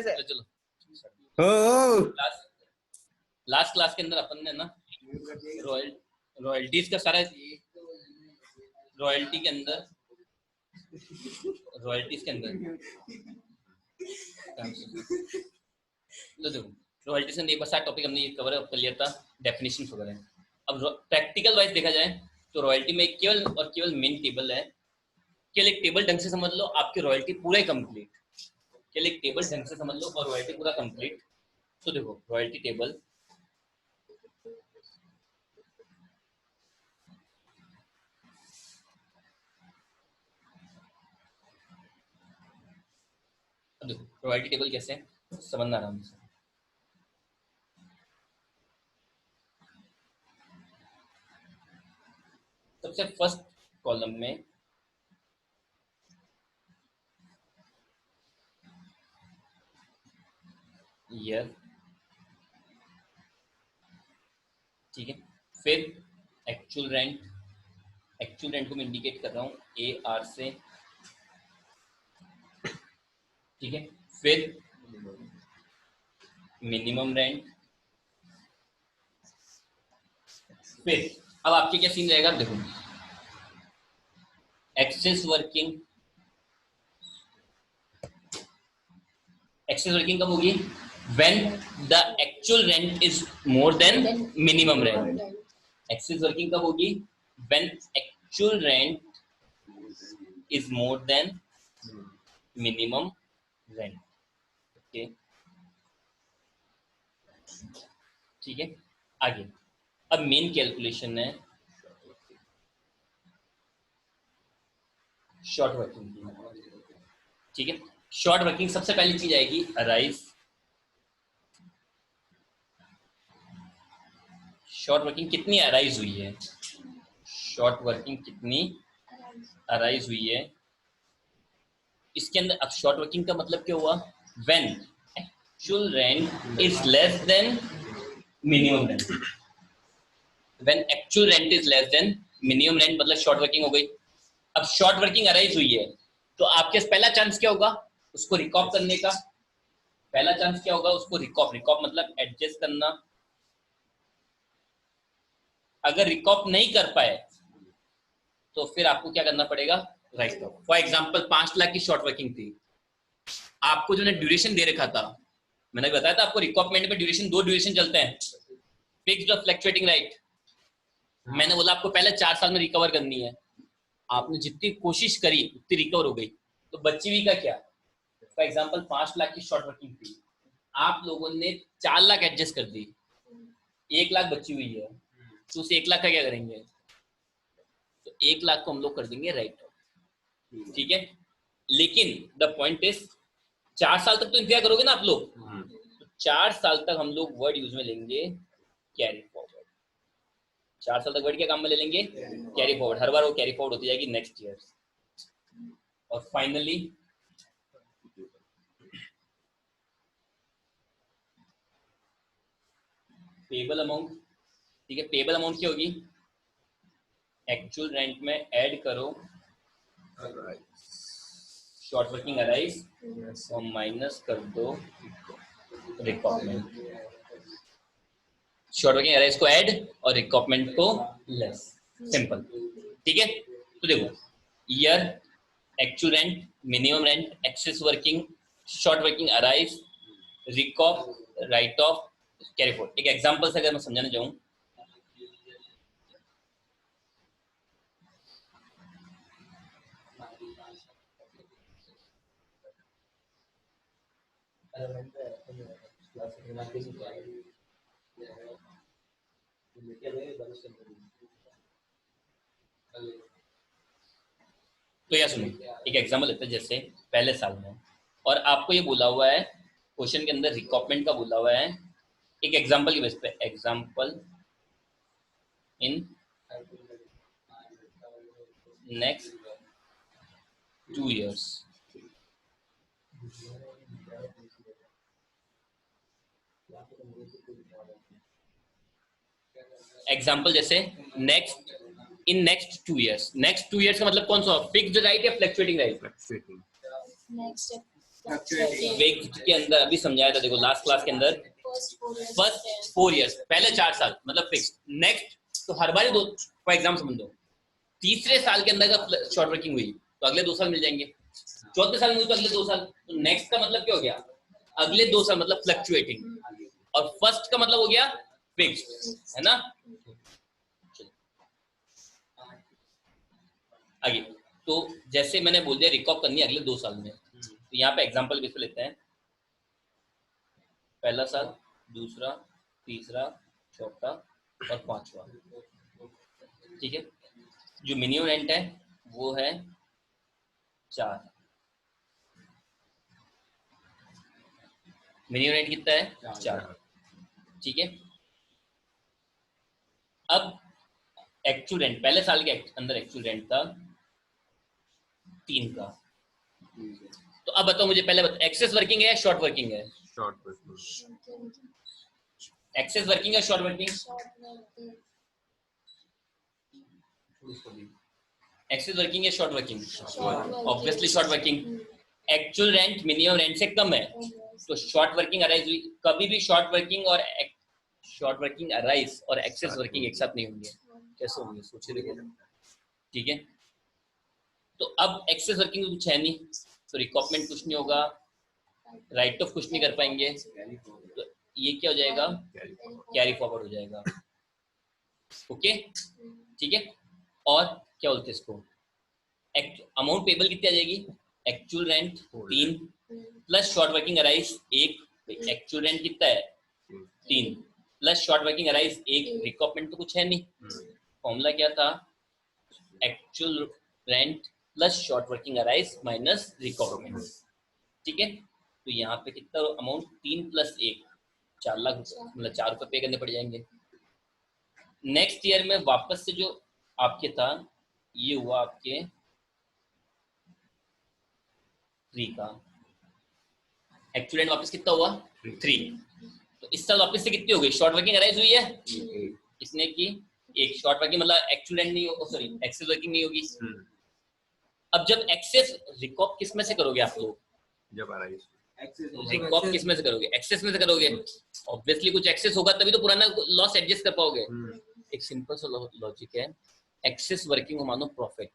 से चलो last class के अंदर अपन ने ना रॉयल्टीज का सारा रॉयल्टीज के अंदर तो देखो रॉयल्टीज का एक बार सारा टॉपिक हमने ये कवर कर लिया था, डेफिनेशन वगैरह। अब प्रैक्टिकल वाइज देखा जाए तो रॉयल्टी में केवल और केवल मेन टेबल है। केवल एक टेबल ढंग से समझ लो, आपकी रॉयल्टी पूरा ही कंप्लीट। केवल एक टेबल ढंग से समझ लो और रॉयल्टी पूरा कंप्लीट। तो देखो रॉयल्टी टेबल, देखो रॉयल्टी टेबल कैसे समझना आराम से। सबसे फर्स्ट कॉलम में ईयर, ठीक है। फिर एक्चुअल रेंट, एक्चुअल रेंट को मैं इंडिकेट कर रहा हूँ AR से, ठीक है। फिर मिनिमम रेंट। फिर अब आपके क्या सीन रहेगा, देखो एक्सेस वर्किंग। एक्सेस वर्किंग कब होगी? when the actual rent is more than minimum rent. Excess working कब होगी? when actual rent is more than minimum rent. Okay, ठीक है। आगे अब मेन कैलकुलेशन है शॉर्ट वर्किंग की, ठीक है। शॉर्ट वर्किंग सबसे पहली चीज आएगी अराइज। शॉर्ट वर्किंग कितनी अराइज हुई है, शॉर्ट वर्किंग कितनी अराइज हुई है इसके अंदर। अब शॉर्ट वर्किंग का मतलब क्या हुआ? When actual rent is less than minimum rent. When actual rent is less than minimum rent मतलब शॉर्ट वर्किंग हो गई। अब शॉर्ट वर्किंग अराइज हुई है तो आपके पहला चांस क्या होगा उसको रिकॉप करने का। पहला चांस क्या होगा उसको रिकॉप, रिकॉप मतलब एडजस्ट करना। अगर रिकॉप नहीं कर पाए तो फिर आपको क्या करना पड़ेगा, write of. For example 5 lakh की शॉर्ट वर्किंग थी, आपको जो ड्यूरेशन दे रखा था, मैंने बताया था आपको रिकॉपमेंट में ड्यूरेशन, 2 ड्यूरेशन चलते हैं, फिक्स्ड और फ्लक्चुएटिंग, राइट। मैंने बोला आपको पहले 4 साल में रिकवर करनी है, आपने जितनी कोशिश करी उतनी रिकवर हो गई, तो बच्ची हुई का क्या। फॉर एग्जांपल 5 लाख की शॉर्ट वर्किंग थी, आप लोगों ने 4 लाख एडजस्ट कर दी, 1 लाख बची हुई है, तो उस 1 लाख का क्या करेंगे, तो 1 लाख को हम लोग कर देंगे राइट ऑफ, ठीक है। लेकिन द पॉइंट इज 4 साल तक तो इंतजार करोगे ना आप लोग, तो 4 साल तक हम लोग वर्ड यूज में लेंगे कैरी फॉरवर्ड। 4 साल तक वर्ड क्या काम में ले लेंगे, कैरी फॉरवर्ड। हर बार वो कैरी फॉरवर्ड होती जाएगी नेक्स्ट ईयर। और फाइनली पेबल अमाउंट, ठीक है। पेबल अमाउंट क्या होगी, एक्चुअल रेंट में ऐड करो शॉर्ट वर्किंग अराइज और माइनस कर दो रिकॉपमेंट। शॉर्ट वर्किंग अराइज को ऐड और रिकॉपमेंट को लेस, सिंपल, ठीक है। तो देखो year, actual rent, minimum rent, excess working, short working arise, recoup, write off, carry forward. एक एग्जांपल से अगर मैं समझाने जाऊं, तो यह सुनो, एक एग्जांपल लेते हैं। जैसे पहले साल में और आपको ये बोला हुआ है क्वेश्चन के अंदर रिकॉपमेंट का बोला हुआ है, एक एग्जांपल की बेस पे, example in next 2 years। Example जैसे next, in next 2 years। Next 2 years का मतलब कौन सा, फिक्स्ड राइट या फ्लक्चुएटिंग राइट? नेक्स्ट वेग के अंदर अभी समझाया था, देखो लास्ट क्लास के अंदर फर्स्ट 4 इयर्स, पहले 4 साल मतलब फिक्स। नेक्स्ट तो हर बार दो, फॉर एग्जाम्पल समझ लो तीसरे साल के अंदर का शॉर्ट वर्किंग हुई तो अगले 2 साल मिल जाएंगे, चौथे साल में हुई तो अगले 2 साल, तो नेक्स्ट का मतलब क्या हो गया, अगले 2 साल मतलब फ्लक्चुएटिंग, और फर्स्ट का मतलब हो गया फिक्स्ड, है ना। आगे तो जैसे मैंने बोल दिया रिकॉप करनी है अगले 2 साल में, तो यहाँ पे एग्जांपल किसको लेते हैं, पहला साल, दूसरा, तीसरा, चौथा और पांचवा, ठीक है। जो मिनिमम रेंट है वो है 4, मिनिमम रेंट कितना है 4, ठीक है। अब एक्चुअल रेंट पहले साल के अंदर एक्चुअल रेंट था 3 का, तो अब बताओ मुझे, पहले बताओ एक्सेस वर्किंग है या शॉर्ट वर्किंग है, शॉर्ट वर्किंग, एक्सेस वर्किंग या शॉर्ट वर्किंग, एक्सेस वर्किंग या short working, obviously short working. Actual rent minimum rent से कम है तो शॉर्ट वर्किंग अराइज हुई, कभी भी शॉर्ट वर्किंग अराइज और एक्सेस वर्किंग एक साथ नहीं होंगे, कैसे होंगे सोचिए देखो, ठीक है। तो अब एक्सेस वर्किंग कुछ है नहीं तो रिकॉपमेंट कुछ नहीं होगा, राइट ऑफ कुछ नहीं कर पाएंगे, तो ये क्या हो जाएगा, कैरी फॉरवर्ड हो जाएगा, ओके, ठीक है। और क्या बोलते हैं इसको, अमाउंट पेबल कितनी आ जाएगी, actual rent 3 plus short working arise 1, actual rent कितना है 3 plus short working arise 1, recoupment तो कुछ है नहीं, फॉर्मूला क्या था, actual rent plus short working arise minus recoupment, ठीक है। तो यहाँ पे कितना अमाउंट 3 + 1 4 लाख मतलब 4 रुपए पे करने पड़ जाएंगे। नेक्स्ट ईयर में वापस से जो आपके था ये हुआ आपके 3 का, एक्चुअल रेंट वापस कितना हुआ 3, तो इस साल वापस से कितनी हो गई, शॉर्ट वर्किंग अराइज हुई है इसने की एक, शॉर्ट वर्किंग मतलब एक्चुअल रेंट नहीं हो, सॉरी एक्सेस वर्किंग नहीं होगी। अब जब एक्सेस रिकॉप किस में से करोगे आप लोग, जब अराइज रिकॉप किस में से करोगे, एक्सेस में से करोगे, ऑब्वियसली कुछ एक्सेस होगा तभी तो पुराना लॉस एडजस्ट कर पाओगे। एक सिंपल सा लॉजिक है, एक्सेस वर्किंग को मानो प्रॉफिट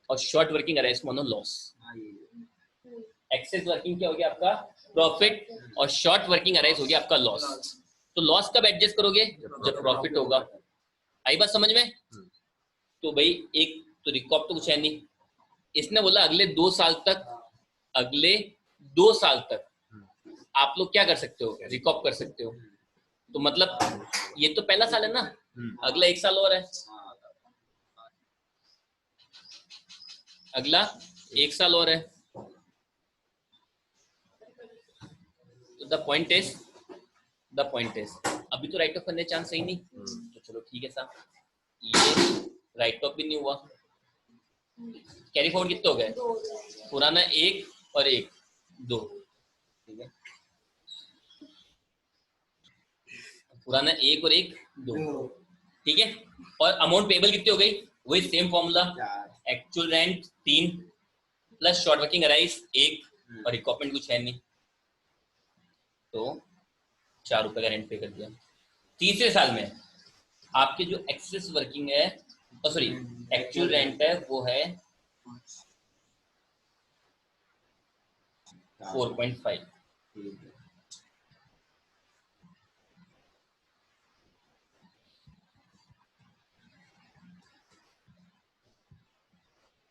और शॉर्ट वर्किंग अराइज को मानो लॉस। एक्सेस वर्किंग क्या हो गया आपका प्रॉफिट और शॉर्ट वर्किंग अराइज हो गया आपका लॉस। तो लॉस कब एडजस्ट करोगे, जब प्रॉफिट होगा। आई बात समझ में। तो भाई एक तो रिकॉप तो कुछ है नहीं, इसने बोला अगले 2 साल तक, अगले 2 साल तक आप लोग क्या कर सकते हो, रिकॉप कर सकते हो। तो मतलब ये तो पहला साल है ना, अगला 1 साल और है, अगला 1 साल और है। द पॉइंट इज अभी तो राइट ऑफ करने चांस सही नहीं, तो चलो ठीक है साहब, ये राइट ऑफ भी नहीं हुआ, कैरी फॉरवर्ड कितने हो गए, पुराना 1 और 1 2, ठीक है, पुराना 1 और 1 2, ठीक है। और अमाउंट पेबल कितनी हो गई, वही same formula, actual rent 3 plus short working arise 1 और रिकॉपमेंट कुछ है नहीं, तो 4 रुपए का रेंट पे कर दिया। तीसरे साल में आपके जो एक्सेस वर्किंग है, सॉरी एक्चुअल रेंट है वो है 4.5,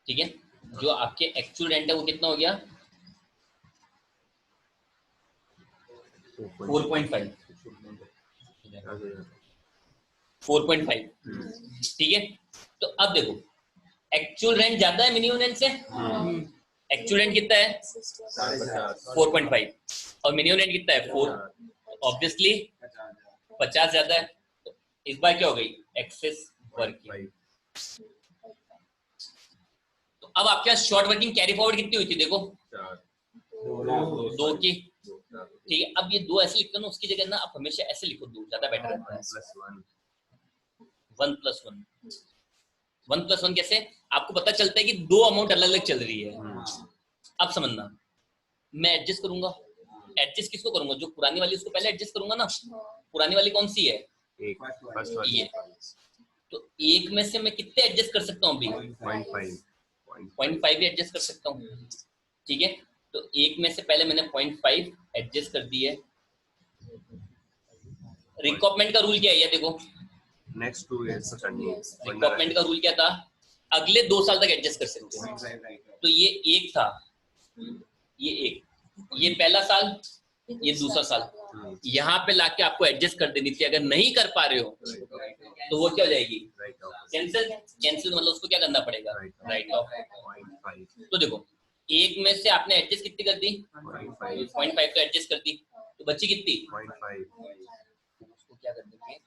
ठीक है। जो आपके एक्चुअल रेंट है वो कितना हो गया 4.5, 4.5, ठीक है। तो अब देखो एक्चुअल रेंट ज्यादा है मिनिमम रेंट से, एक्चुअल रेंट कितना है 4.5 और मिनिमम रेंट कितना है 4, ऑब्वियसली 50 ज्यादा है, तो इस बार क्या हो गई एक्सेस वर्किंग। तो अब आपके पास शॉर्ट वर्किंग कैरी फॉरवर्ड कितनी हुई थी देखो 2 की, ठीक है। अब ये 2 ऐसे लिखते हो ना, उसकी जगह ना आप हमेशा ऐसे लिखो 2, ज्यादा बेटर रहता है। 1 + 1, 1 + 1 कैसे, आपको पता चलता है कि 2 अमाउंट अलग अलग चल रही है। अब समझना मैं एडजस्ट करूंगा। एडजस्ट किसको करूंगा? जो पुरानी वाली उसको पहले एडजस्ट करूंगा ना। पुरानी वाली कौन सी है? एक फर्स्ट वाली ये। तो एक में से मैं कितने एडजस्ट कर सकता हूँ अभी? 0.5 भी एडजस्ट कर सकता हूँ। ठीक है, तो एक में से पहले मैंने 0.5 एडजस्ट कर दी है। रिकॉपमेंट का रूल क्या है? ये देखो, नेक्स्ट 2 इयर्स करनी है। रिकॉपमेंट का रूल क्या था? अगले 2 साल तक एडजस्ट कर सकते हो। तो ये एक था, ये एक, ये पहला साल, ये दूसरा साल। यहाँ पे लाके आपको एडजस्ट कर देनी थी। अगर नहीं कर पा रहे हो तो वो क्या हो जाएगी? कैंसिल। कैंसिल मतलब उसको क्या करना पड़ेगा? Write of. तो देखो, एक में से आपने एडजस्ट कितनी कर दी? 0.5 तो एडजस्ट कर दी, तो बची कितनी? 0.5। उसको क्या कर देंगे?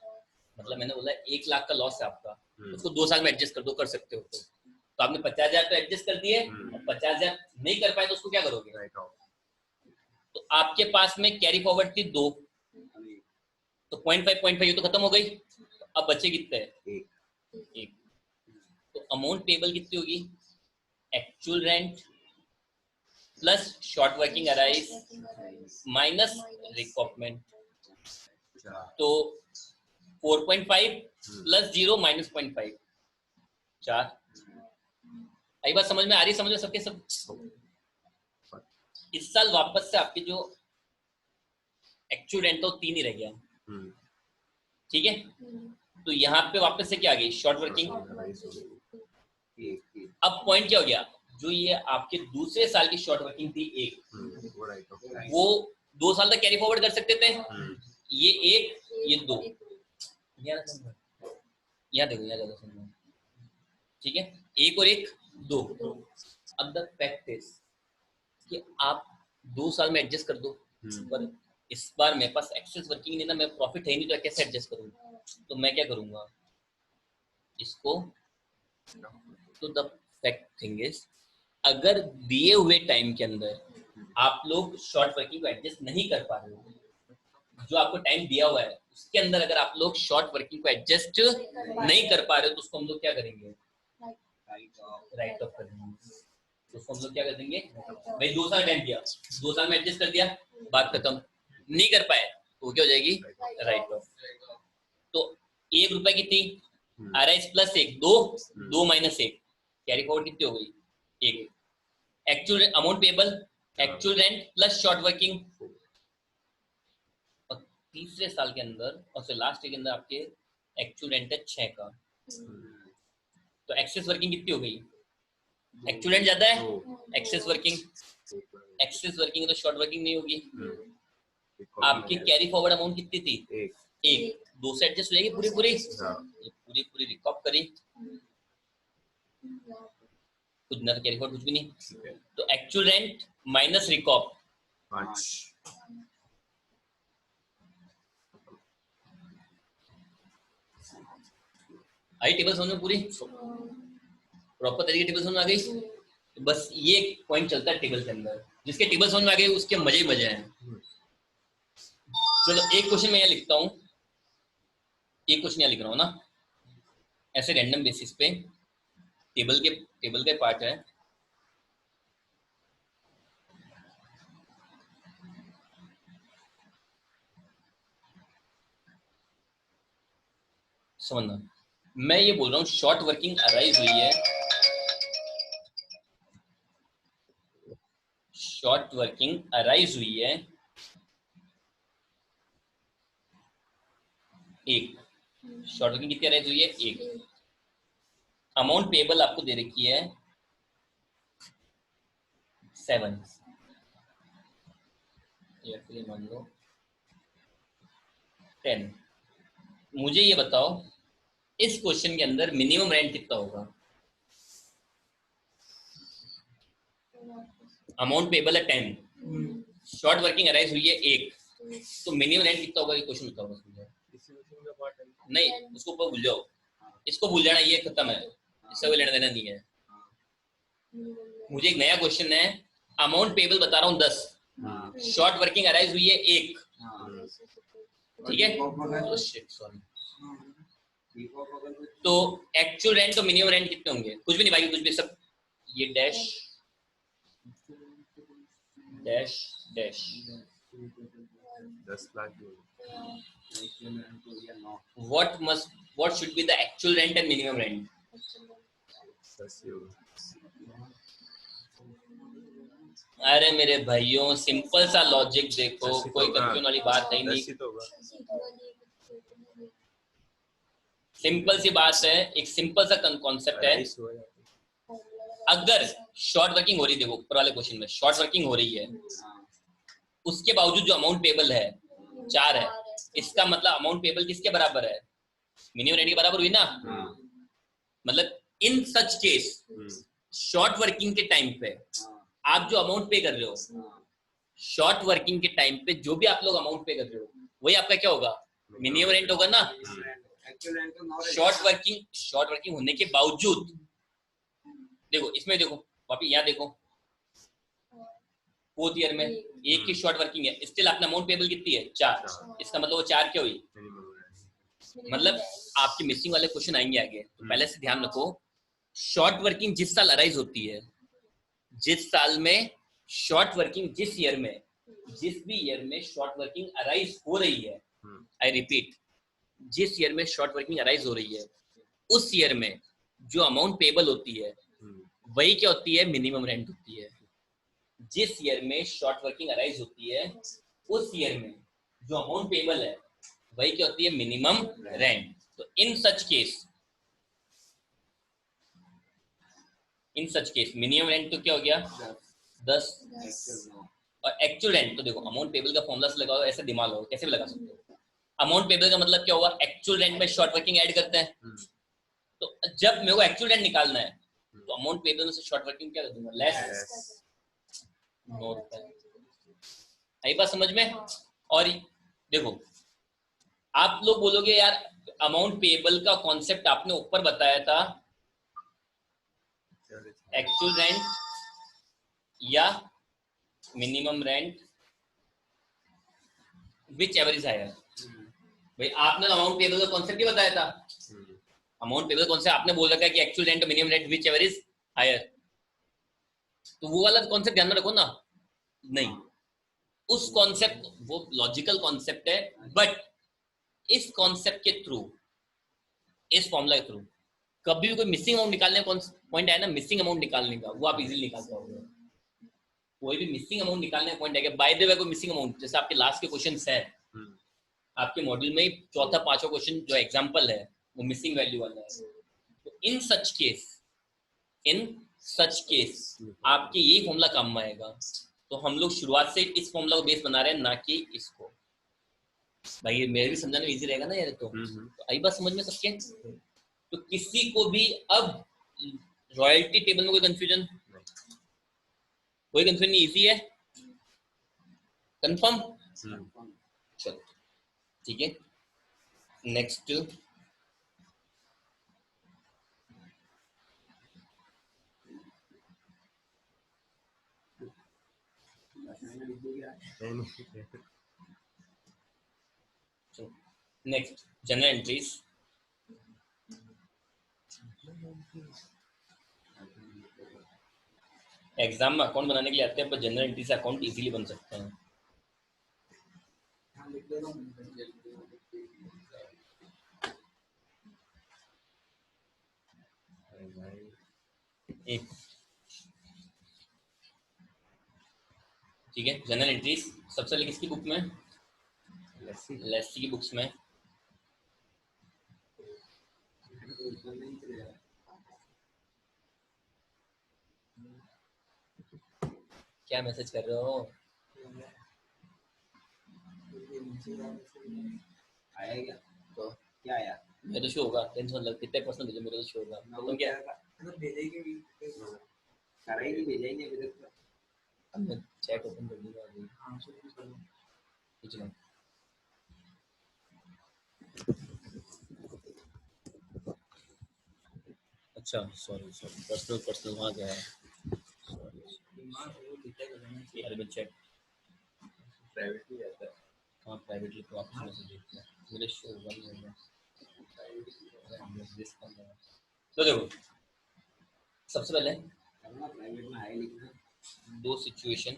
मतलब मैंने बोला 1 लाख का लॉस है आपका, उसको 2 साल में एडजस्ट कर दो, कर सकते हो। तो आपने 50,000 तो एडजस्ट कर दिए, और 50,000 नहीं कर पाए तो उसको क्या करोगे? तो आपके पास में कैरी फॉरवर्ड थी 2, तो 0.5 तो खत्म हो गई। तो अब बचे कितने? एक। तो अमाउंट पेबल कितनी होगी? Actual rent plus short working arise minus recoupment. तो 4.5 प्लस 0 माइनस 0.5, 4। आई बात समझ में आ रही? समझ में सबके सब? इस साल वापस से आपके जो एक्चुअल रेंट तो 3 ही रह गया। ठीक है, तो यहाँ पे वापस से क्या आ गई? Short working. अब पॉइंट क्या हो गया? जो ये आपके दूसरे साल की शॉर्ट वर्किंग थी 1, वो 2 साल तक कैरी फॉरवर्ड कर सकते थे। ये 1, ये 2। यहाँ देखो, यहाँ देखो। ठीक है, 1 और 1 2। अब द फैक्ट इज कि आप 2 साल में एडजस्ट कर दो, पर इस बार मेरे पास एक्सेस वर्किंग नहीं ना, मैं प्रॉफिट है नहीं, तो कैसे एडजस्ट करूंगा? तो मैं क्या करूंगा इसको? तो द फैक्ट थिंग इज, अगर दिए हुए टाइम के अंदर आप लोग शॉर्ट वर्किंग को एडजस्ट नहीं कर पा रहे हो, जो आपको टाइम दिया हुआ है उसके अंदर अगर आप लोग शॉर्ट वर्किंग को एडजस्ट नहीं कर पा रहे हो, तो उसको हम लोग क्या करेंगे? राइट ऑफ करेंगे। तो उसको हम लोग क्या कर देंगे? भाई 2 साल टाइम दिया, 2 साल में एडजस्ट कर दिया, बात खत्म। नहीं कर पाए तो क्या हो जाएगी? Right of. तो 1 रुपए की थी, arise plus 1, 2, 2 minus 1, carry forward कितनी हो गई? 1। Actual amount payable, actual rent plus short working. और तीसरे साल के अंदर और फिर लास्ट के अंदर आपके एक्चुअल रेंट है 6 का, तो एक्सेस वर्किंग कितनी हो गई? एक्चुअल रेंट ज्यादा है, एक्सेस वर्किंग है, तो शॉर्ट वर्किंग नहीं होगी। आपकी कैरी फॉरवर्ड अमाउंट कितनी थी? 1। 2 से एडजस्ट हो जाएगी पूरी पूरी। ये पूरी रिकॉप करी, कुछ ना कैरी फॉरवर्ड कुछ भी नहीं। तो एक्चुअल रेंट माइनस रिकॉप, आई टेबल समझ में? पूरी प्रॉपर तरीके टेबल समझ में आ गई? तो बस ये पॉइंट चलता है टेबल के अंदर, जिसके टेबल समझ में आ गए उसके मजे ही मजे हैं। चलो एक क्वेश्चन मैं यहाँ लिखता हूँ, एक क्वेश्चन यहाँ लिख रहा हूँ ना, ऐसे रैंडम बेसिस पे टेबल के पार्ट है। समझना, मैं ये बोल रहा हूँ शॉर्ट वर्किंग अराइज हुई है, शॉर्ट वर्किंग अराइज हुई है 1, शॉर्ट वर्किंग कितनी अराइज हुई है? 1। अमाउंट पेबल आपको दे रखी है 7, या फिर मान लो 10। मुझे ये बताओ इस क्वेश्चन के अंदर मिनिमम रेंट कितना होगा? अमाउंट पेबल है 10, शॉर्ट वर्किंग अराइज हुई है 1, तो मिनिमम रेंट कितना होगा? ये क्वेश्चन बताओ बस मुझे। नहीं, उसको ऊपर भूल जाओ, इसको भूल जाना, ये खत्म है, इससे कोई लेना देना नहीं है। मुझे एक नया क्वेश्चन है, अमाउंट पेबल बता रहा हूँ 10, शॉर्ट वर्किंग अराइज हुई है 1, ठीक है? सॉरी, तो एक्चुअल रेंट तो मिनिमम रेंट कितने होंगे? कुछ भी नहीं भाई, कुछ भी, सब ये डैश डैश डैश 10 लाख ही होगा। what should be the actual rent and minimum rent? 10 ही होगा। अरे मेरे भाइयों सिंपल सा लॉजिक देखो, 10 ही तो कोई होगा। कंफ्यूजन वाली बात है 10 नहीं। ही तो होगा। सिंपल सी बात है, एक सिंपल सा कॉन्सेप्ट है। 28 हुआ यार। अगर शॉर्ट वर्किंग हो रही, देखो ऊपर वाले क्वेश्चन में शॉर्ट वर्किंग हो रही है, उसके बावजूद जो अमाउंट पेबल है 4 है, इसका मतलब अमाउंट पेबल किसके बराबर है? मिनिमम रेंट के बराबर हुई ना। मतलब इन सच केस शॉर्ट वर्किंग के टाइम पे आप जो अमाउंट पे कर रहे हो, शॉर्ट वर्किंग के टाइम पे जो भी आप लोग अमाउंट पे कर रहे हो, वही आपका क्या होगा? मिनिमम रेंट होगा ना। शॉर्ट वर्किंग होने के बावजूद देखो, इसमें देखो वापिस यहाँ देखो, 4th ईयर में एक ही शॉर्ट वर्किंग है, स्टिल आपने अमाउंट पेबल कितनी है? 4। इसका मतलब वो 4 क्या हुई? मतलब आपके मिसिंग वाले क्वेश्चन आएंगे आगे, तो पहले से ध्यान रखो। शॉर्ट वर्किंग जिस साल अराइज होती है, जिस साल में शॉर्ट वर्किंग, जिस भी ईयर में शॉर्ट वर्किंग अराइज हो रही है, आई रिपीट, जिस ईयर में शॉर्ट वर्किंग अराइज हो रही है, उस ईयर में जो अमाउंट पेबल होती है वही क्या होती है? मिनिमम रेंट होती है। जिस ईयर में शॉर्ट वर्किंग अराइज होती है, उस ईयर में जो अमाउंट पेबल है वही क्या होती है? Minimum rent. तो इन सच केस मिनिमम रेंट तो क्या हो गया? 10। और एक्चुअल रेंट तो देखो, अमाउंट पेबल का फॉर्मूला से लगाओ, ऐसे दिमाग लगाओ, कैसे भी लगा सकते हो। अमाउंट पेबल का मतलब क्या होगा? एक्चुअल रेंट में शॉर्ट वर्किंग ऐड करते हैं। तो जब मेरे को एक्चुअल रेंट निकालना है तो अमाउंट पेबल में से शॉर्ट वर्किंग क्या कर दूंगा? लेस। आई बात समझ में? और देखो, आप लोग बोलोगे यार अमाउंट पेबल का कॉन्सेप्ट आपने ऊपर बताया था, एक्चुअल रेंट या minimum rent which ever is higher. भाई आपने अमाउंट पेबल का कॉन्सेप्ट ही बताया था। अमाउंट पेबल कॉन्सेप्ट आपने बोल रखा है कि एक्चुअल रेंट और minimum rent which ever is higher, तो वो वाला कॉन्सेप्ट ध्यान में रखो ना। नहीं, उस कॉन्सेप्ट, वो लॉजिकल कॉन्सेप्ट है, बट इस कॉन्सेप्ट के थ्रू, इस फॉर्मूला के थ्रू कभी भी कोई मिसिंग अमाउंट निकालने का पॉइंट है ना, मिसिंग अमाउंट निकालने का, वो आप इजीली निकाल पाओगे। कोई भी मिसिंग अमाउंट निकालने का पॉइंट है, बाय द वे कोई मिसिंग अमाउंट, जैसे आपके लास्ट के क्वेश्चंस है, आपके मॉड्यूल में चौथा पांचवा क्वेश्चन जो एग्जांपल है वो मिसिंग वैल्यू वाला है। तो इन सच केस आपके यही फॉर्मूला काम में आएगा। तो हम लोग शुरुआत से इस फॉर्मूला को बेस बना रहे हैं, ना कि इसको। भाई मेरे भी समझाने में इजी रहेगा ना यार। तो आई बात समझ में सबके? तो किसी को भी अब रॉयल्टी टेबल में कोई कंफ्यूजन नहीं? इजी है, कंफर्म? चलो ठीक है, next. Next general entries. Exam में अकाउंट बनाने के लिए आते हैं, पर जनरल एंट्री से अकाउंट इजीली बन सकते हैं। ठीक है, जनरल एंट्रीज सबसे पहले किसकी बुक में? लेस्सी की बुक्स में। क्या मैसेज कर रहे हो? आया क्या? तो क्या आया? मेरे तो शो होगा, टेंशन लग, कितने % भेजो, मेरे तो शो होगा। तो तुम क्या भेजेंगे? करेंगे, भेजेंगे अभी तक। अब मैं चैट ओपन कर दूंगा अभी। हां चलो। अच्छा सॉरी पर्सनल वहाँ गया है। सॉरी यार, मैं चैट प्राइवेटली रहता है। हाँ प्राइवेटली तो आप मैसेज देखते हैं, मेरे शो होगा नहीं होगा। तो देखो, सबसे पहले प्राइवेट में आए लिखना, 2 सिचुएशन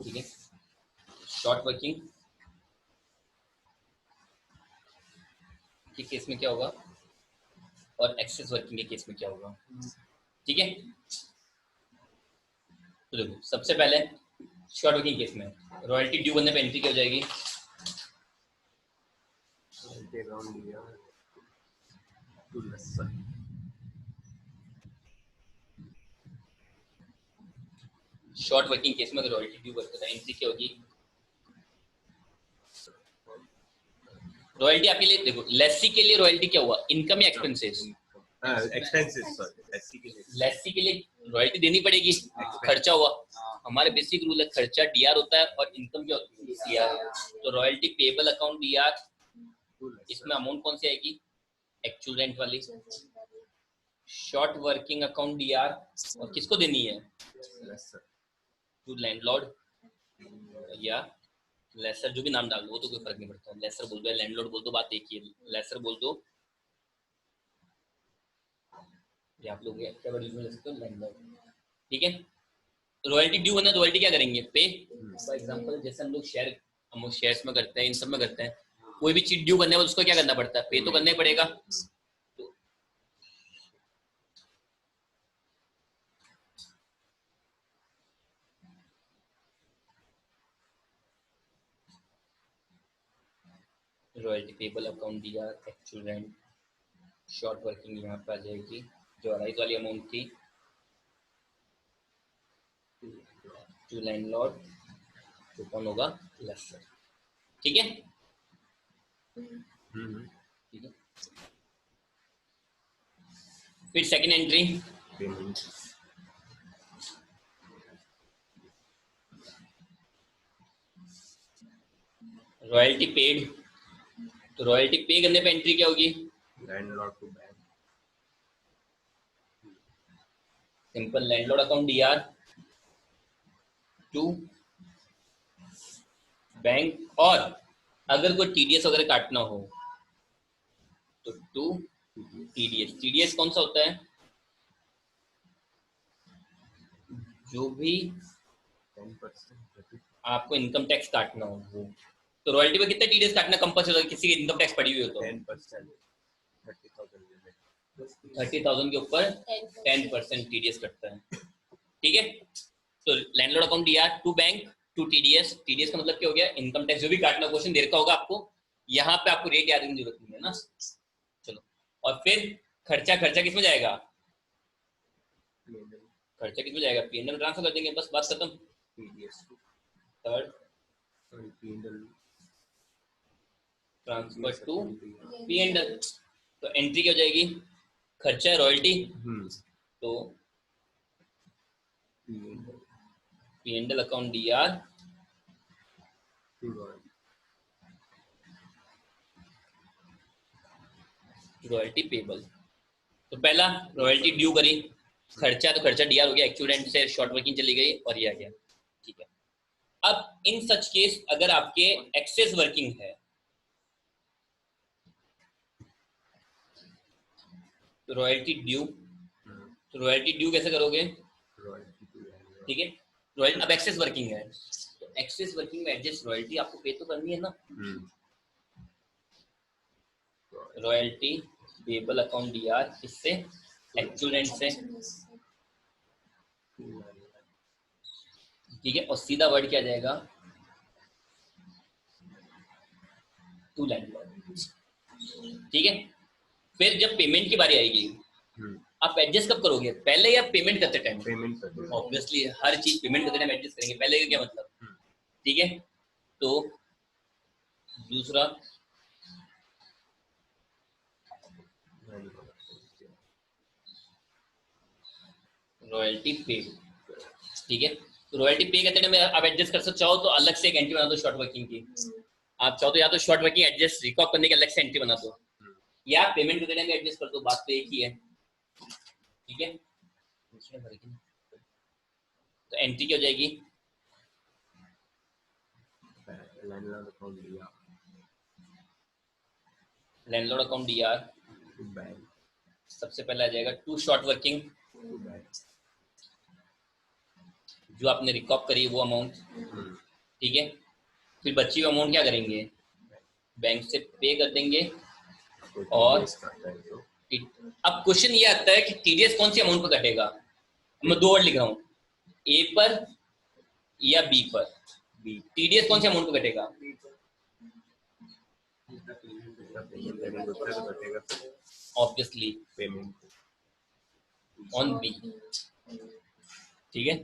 ठीक है। शॉर्ट वर्किंग के केस में क्या होगा और एक्सेस वर्किंग के केस में क्या होगा, ठीक है। तो देखो सबसे पहले शॉर्ट वर्किंग केस में रॉयल्टी ड्यू बनने पे एंट्री क्या हो जाएगी, around here to lesser. Short working case में अगर रॉयल्टी ड्यू बनता है एंट्री क्या होगी, रॉयल्टी आपके लिए देखो लेसी के लिए रॉयल्टी क्या हुआ, इनकम या एक्सपेंसेस, Expenses, sorry. SC के लिए लेसी के लिए रॉयल्टी देनी पड़ेगी, खर्चा हुआ। हमारे बेसिक रूल है खर्चा डीआर होता है और इनकम क्या होती है सीआर। तो royalty payable account DR, to lesser. इसमें अमाउंट कौन सी आएगी, एक्चुअल रेंट वाली। शॉर्ट वर्किंग अकाउंट डीआर और किसको देनी है, Lesser. टू लैंडलॉर्ड या लेसर, जो भी नाम डाल दो वो तो कोई फर्क नहीं पड़ता, लेसर बोल दो या लैंडलॉर्ड बोल दो, बात एक ही है, लेसर बोल दो या आप लोग क्या वर्ड यूज कर सकते हो, लैंडलॉर्ड, ठीक है। रॉयल्टी ड्यू होना, रॉयल्टी क्या करेंगे, पे। फॉर एग्जांपल जैसे हम लोग शेयर्स में करते हैं, इन सब में करते हैं, कोई भी चीज ड्यू करने वाला उसको क्या करना पड़ता है, पे तो करना ही पड़ेगा। रॉयल्टी पेबल अकाउंट दिया, एक्चुअल रेंट, शॉर्ट वर्किंग यहाँ पे आ जाएगी, जो अराइज वाली अमाउंट थी टू लैंडलॉर्ड, जो कौन होगा, लेसर, ठीक है। ठीक है, फिर second entry Payment. Royalty paid, तो रॉयल्टी पे करने पे एंट्री क्या होगी, Landlord to bank. Simple landlord account DR to bank, और अगर कोई टीडीएस वगैरह काटना हो तो टू टीडीएस। टीडीएस कौन सा होता है, जो भी 10%. आपको इनकम टैक्स काटना हो वो। तो रॉयल्टी पे कितना टीडीएस काटना कंपल्सरी होता है, किसी की इनकम टैक्स पड़ी हुई हो तो 10%. 30,000 limit. 30,000 के ऊपर 10% टीडीएस कटता है, ठीक है। तो लैंडलॉर्ड अकाउंट दिया to bank to TDS, TDS का मतलब क्या हो गया, इनकम टैक्स, जो भी काटना, क्वेश्चन देर का होगा आपको, यहाँ पे आपको रेट याद करने की जरूरत नहीं है ना। चलो, और फिर खर्चा, खर्चा किसमें जाएगा, खर्चा किसमें जाएगा, पीएनएल ट्रांसफर कर देंगे, बस बात खत्म। TDS to third P&L. Transfer to PNL, तो एंट्री क्या हो जाएगी, खर्चा है रॉयल्टी, तो PNL account DR royalty payable. तो पहला रॉयल्टी ड्यू करी, खर्चा तो खर्चा डीआर हो गया, एक्चुअल रेंट से शॉर्ट वर्किंग चली गई और ये आ गया, ठीक है। अब इन सच केस अगर आपके एक्सेस वर्किंग है तो रॉयल्टी ड्यू, तो रॉयल्टी ड्यू कैसे करोगे, ठीक है। रॉयल्टी अब एक्सेस वर्किंग है तो एक्सेस वर्किंग में एडजस्ट रॉयल्टी आपको पे तो करनी है ना, रॉयल्टी पेबल अकाउंट डीआर, इससे एक्चुअल रेंट से, ठीक है। और सीधा वर्ड क्या जाएगा, टू लैंडलॉर्ड, ठीक है। फिर जब पेमेंट की बारी आएगी आप एडजस्ट कब करोगे, पहले या पेमेंट करते टाइम, पेमेंट करते टाइम, ऑब्वियसली हर चीज पेमेंट करते टाइम एडजस्ट करेंगे, पहले का क्या मतलब, ठीक है। तो दूसरा रॉयल्टी पेड, ठीक है। तो रॉयल्टी पे करते टाइम आप एडजस्ट कर सकते, चाहो तो अलग से एक एंट्री बना दो शॉर्ट वर्किंग की, आप चाहो तो या तो शॉर्ट वर्किंग एडजस्ट रिकॉर्ड करने के अलग से एंट्री बना दो, या पेमेंट करते टाइम एडजस्ट कर दो, बात तो एक ही है, ठीक है। तो एंट्री क्या हो जाएगी, लैंडलॉर्ड अकाउंट दिया landlord account DR to bank, सबसे पहले आ जाएगा टू शॉर्ट वर्किंग, जो आपने रिकॉप करी वो अमाउंट, ठीक है। फिर बची हुई अमाउंट क्या करेंगे, बैंक से पे कर देंगे। और अब क्वेश्चन ये आता है कि टीडीएस कौन सी अमाउंट पर कटेगा। मैं 2 वर्ड लिख रहा हूँ, ए पर या बी पर। टीडीएस कौन सी अमाउंट पर कटेगा, ऑब्वियसली पेमेंट ऑन बी, ठीक है।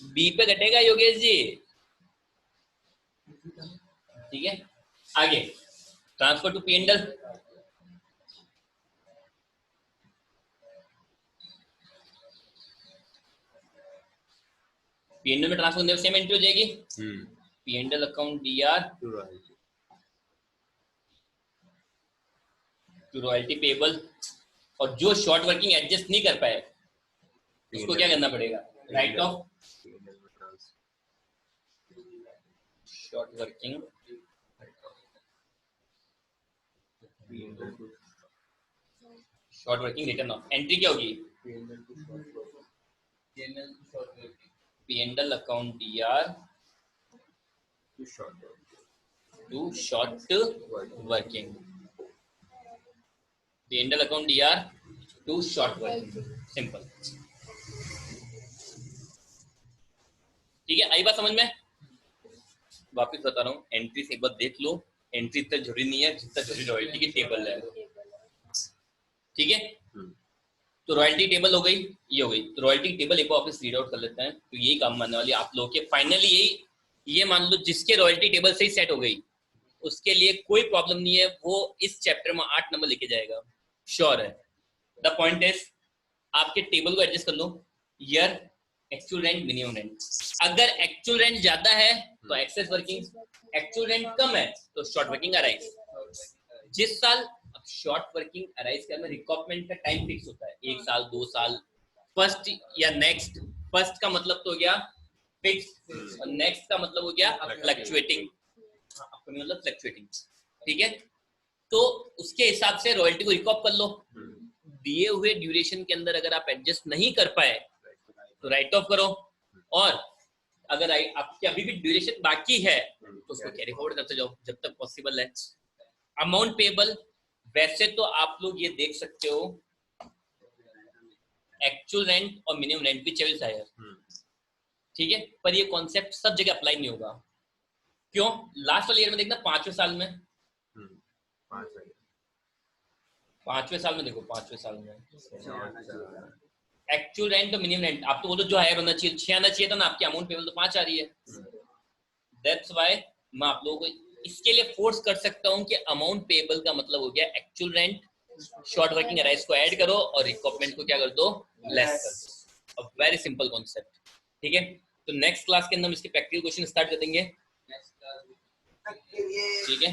बी पे कटेगा योगेश जी, ठीक है। आगे ट्रांसफर टू पीएनएल, पीएनएल में ट्रांसफर करने सेम एंट्री हो जाएगी, PNL account DR to royalty payable. और जो शॉर्ट वर्किंग एडजस्ट नहीं कर पाए उसको क्या करना पड़ेगा, write off short working written off. Entry क्या होगी, PNL account DR to short working, PNL account DR to short working, simple, ठीक है। आई बात समझ में। वापस बता रहा हूँ, एंट्री से एक बार देख लो, एंट्री इतना जरूरी नहीं है जितना जरूरी रॉयल्टी की टेबल है, ठीक है। तो रॉयल्टी टेबल हो गई, ये हो गई। तो रॉयल्टी टेबल एक बार वापस रीड आउट कर लेते हैं, तो यही काम आने वाली आप लोगों के। फाइनली यही, ये मान लो जिसके रॉयल्टी टेबल से ही सेट हो गई उसके लिए कोई प्रॉब्लम नहीं है, वो इस चैप्टर में 8 नंबर लेके जाएगा, श्योर है। द पॉइंट इज आपके टेबल को एडजस्ट कर लो, year, actual rent, minimum rent. अगर एक्चुअल रेंट ज्यादा है तो एक्सेस वर्किंग, एक्चुअल रेंट कम है तो शॉर्ट वर्किंग अराइज। जिस साल अब शॉर्ट वर्किंग अराइज करने में रिकॉपमेंट का टाइम फिक्स होता है, 1 साल 2 साल, फर्स्ट या नेक्स्ट। फर्स्ट का मतलब तो हो गया फिक्स और नेक्स्ट का मतलब हो गया फ्लक्चुएटिंग, मतलब फ्लक्चुएटिंग, ठीक है। तो उसके हिसाब से रॉयल्टी को रिकॉप कर लो। दिए हुए ड्यूरेशन के अंदर अगर आप एडजस्ट नहीं कर पाए तो राइट ऑफ करो, और अगर आपकी अभी भी ड्यूरेशन बाकी है तो उसको कैरी फॉरवर्ड करते जाओ जब तक पॉसिबल है। अमाउंट पेबल, वैसे तो आप लोग ये देख सकते हो एक्चुअल रेंट और मिनिमम रेंट भी चेंज हायर, ठीक है, पर ये कॉन्सेप्ट सब जगह अप्लाई नहीं होगा। क्यों, लास्ट वाले ईयर में देखना, 5वें साल में, 5वें साल में देखो, 5वें साल में एक्चुअल रेंट और मिनिमम रेंट आप तो बोलो जो हायर होना चाहिए 6 आना चाहिए था ना, आपकी अमाउंट पेबल तो 5 आ रही है। दैट्स व्हाई मैं आप लोगों को इसके लिए फोर्स कर सकता हूं कि अमाउंट पेबल का मतलब हो गया actual rent, short working arise को ऐड करो और रिकॉपमेंट को क्या कर दो, लेस कर दो। अब वेरी सिंपल कॉन्सेप्ट, ठीक है। तो नेक्स्ट क्लास के अंदर हम इसके प्रैक्टिकल क्वेश्चन स्टार्ट कर देंगे, ठीक है।